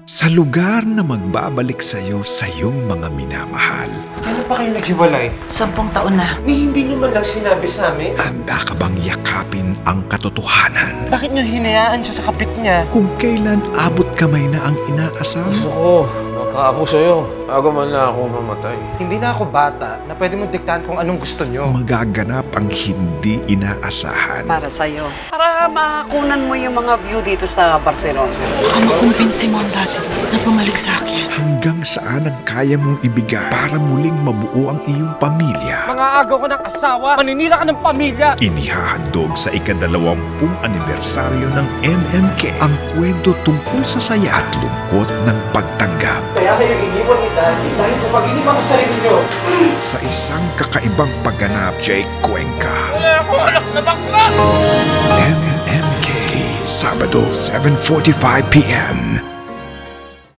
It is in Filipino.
Sa lugar na magbabalik sa'yo sa iyong mga minamahal. Kailan pa kayo naghiwalay? 10 taon na. Hindi nyo man lang sinabi sa amin. Handa ka bang yakapin ang katotohanan? Bakit nyo hinayaan siya sa kabit niya? Kung kailan abot kamay na ang inaasam? Gusto ko, magkaapo sa'yo. Bago man lang ako mamatay. Hindi na ako bata na pwede mo diktahan kung anong gusto nyo. Magaganap ang hindi inaasahan. Para sa'yo. Para makakunan mo yung mga view dito sa Barcelona. Baka makumpinsi mo ang dati na pumalik sa akin. Hanggang saan ang kaya mong ibigay para muling mabuo ang iyong pamilya? Mga agaw ka ng asawa, maninila ka ng pamilya. Inihahandog sa ika-20 anibersaryo ng MMK ang kwento tungkol sa saya at lungkot ng pagtanggap. Kaya kayo iniwan ni Daddy dahil sa pag-inig mga sarili nyo. Sa isang kakaibang pagganap, Jake Cuenca. Wala ako anak na bakla! MMK, Sabado, 7:45 p.m.